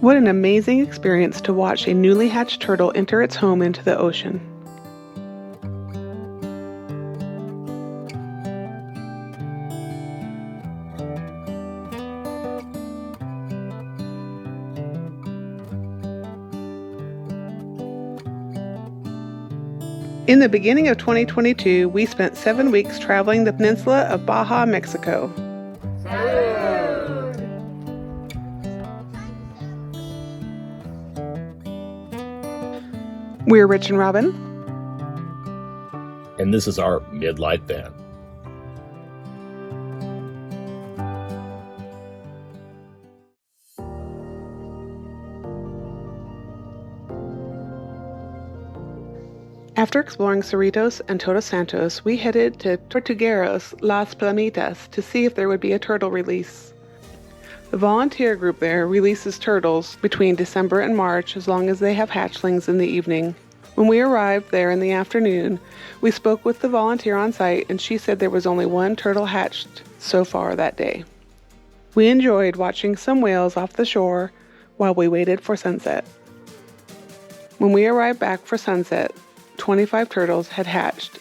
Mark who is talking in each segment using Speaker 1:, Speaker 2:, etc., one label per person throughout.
Speaker 1: What an amazing experience to watch a newly hatched turtle enter its home into the ocean. In the beginning of 2022, we spent 7 weeks traveling the peninsula of Baja, Mexico. We're Rich and Robin.
Speaker 2: And this is our midlife van.
Speaker 1: After exploring Cerritos and Todos Santos, we headed to Tortugueros Las Playitas to see if there would be a turtle release. The volunteer group there releases turtles between December and March as long as they have hatchlings in the evening. When we arrived there in the afternoon, we spoke with the volunteer on site and she said there was only one turtle hatched so far that day. We enjoyed watching some whales off the shore while we waited for sunset. When we arrived back for sunset, 25 turtles had hatched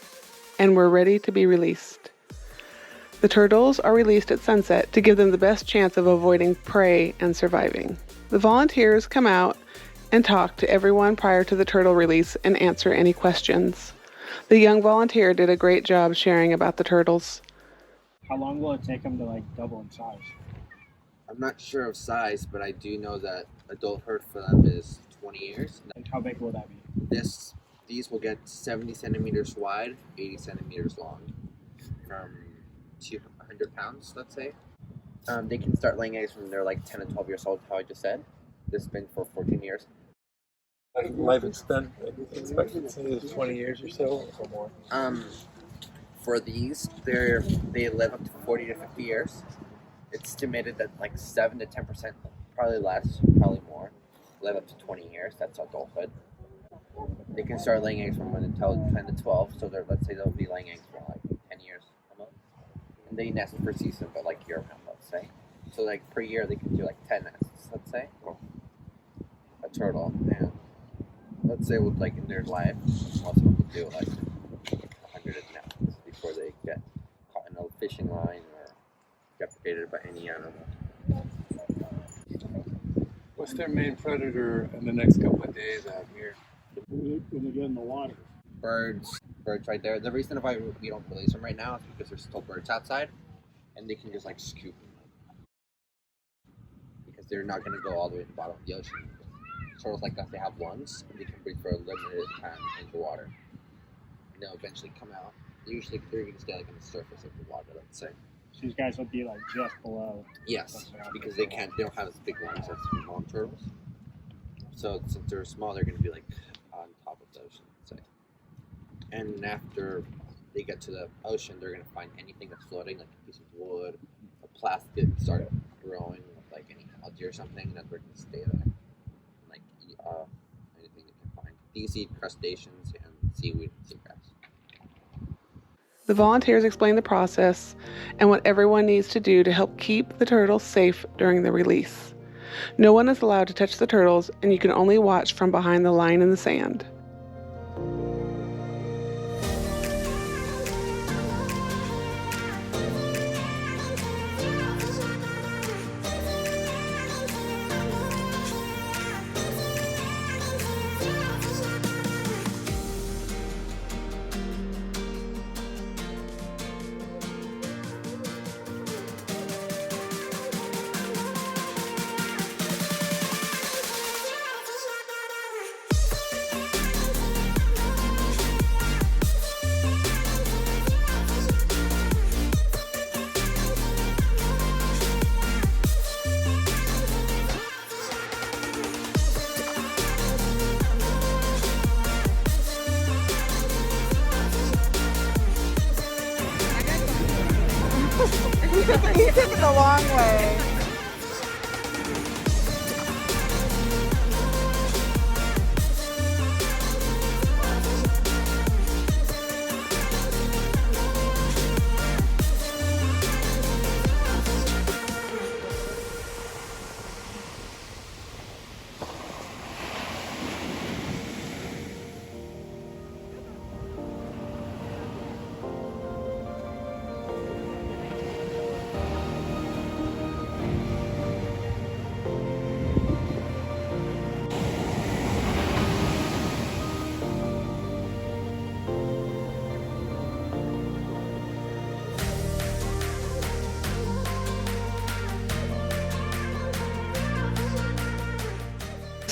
Speaker 1: and were ready to be released. The turtles are released at sunset to give them the best chance of avoiding prey and surviving. The volunteers come out and talk to everyone prior to the turtle release and answer any questions. The young volunteer did a great job sharing about the turtles.
Speaker 3: How long will it take them to double in size?
Speaker 4: I'm not sure of size, but I do know that adulthood for them is 20 years.
Speaker 3: And how big will that be?
Speaker 4: These will get 70 centimeters wide, 80 centimeters long, from 200 pounds, let's say. They can start laying eggs when they're 10 and 12 years old, how I just said. This has been for 14 years.
Speaker 5: Life expectancy is 20 years or so, or more.
Speaker 4: For these, they live up to 40 to 50 years. It's estimated that 7 to 10%, probably less, probably more, live up to 20 years. That's adulthood. They can start laying eggs from 1 until 10 to 12, so let's say they'll be laying eggs for 10 years almost. And they nest per season, but year round, let's say. So per year they can do 10 nests, let's say, or a turtle. And let's say with in their life, most of them will do 100 nests before they get caught in a fishing line or get predated by any animal.
Speaker 5: What's their main predator in the next couple of days out here?
Speaker 3: When they get in the water.
Speaker 4: Birds right there. The reason why we don't release them right now is because there's still birds outside, and they can just scoop them. Because they're not going to go all the way to the bottom of the ocean. Turtles like us, they have lungs, and they can breathe for a limited time in the water. And they'll eventually come out. Usually they're going to stay on the surface of the water, let's say.
Speaker 3: So these guys will be just below.
Speaker 4: Yes, because they don't have as big lungs as mom turtles. So since they're small, they're going to be on top of the ocean, let's say. And after they get to the ocean, they're going to find anything that's floating, like a piece of wood, a plastic, start growing with any algae or something, and then they're going to stay there. Eat anything they can find. These eat crustaceans and seaweed and seagrass.
Speaker 1: The volunteers explain the process and what everyone needs to do to help keep the turtles safe during the release. No one is allowed to touch the turtles, and you can only watch from behind the line in the sand.
Speaker 6: You took it the long way.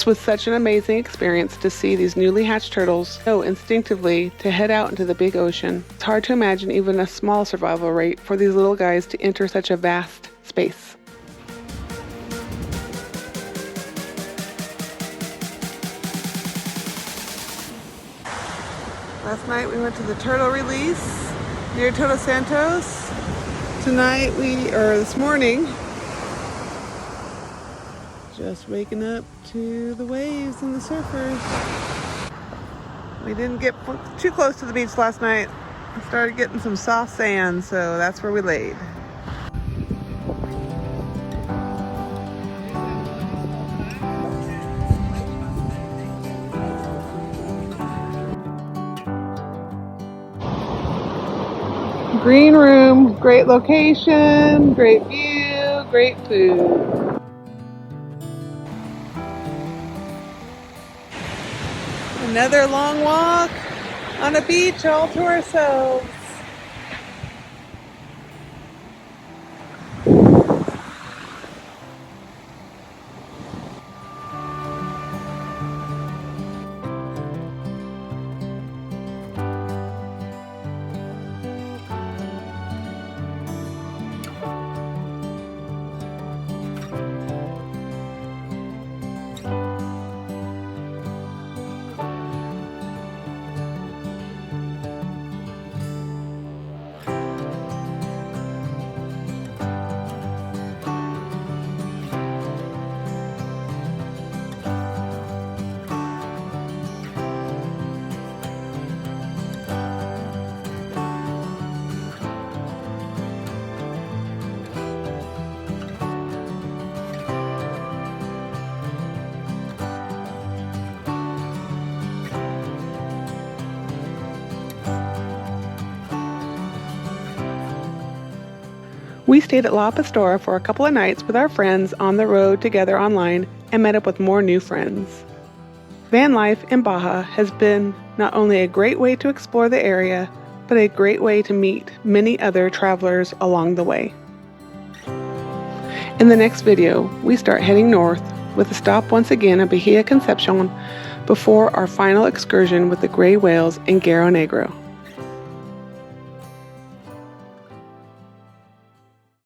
Speaker 1: This was such an amazing experience to see these newly hatched turtles know instinctively to head out into the big ocean. It's hard to imagine even a small survival rate for these little guys to enter such a vast space. Last night we went to the turtle release near Todos Santos. Tonight this morning, just waking up to the waves and the surfers. We didn't get too close to the beach last night. We started getting some soft sand, so that's where we laid. Green room, great location, great view, great food. Another long walk on a beach all to ourselves. We stayed at La Pastora for a couple of nights with our friends on the road together online and met up with more new friends. Van life in Baja has been not only a great way to explore the area, but a great way to meet many other travelers along the way. In the next video, we start heading north with a stop once again at Bahia Concepcion before our final excursion with the gray whales in Guerrero Negro.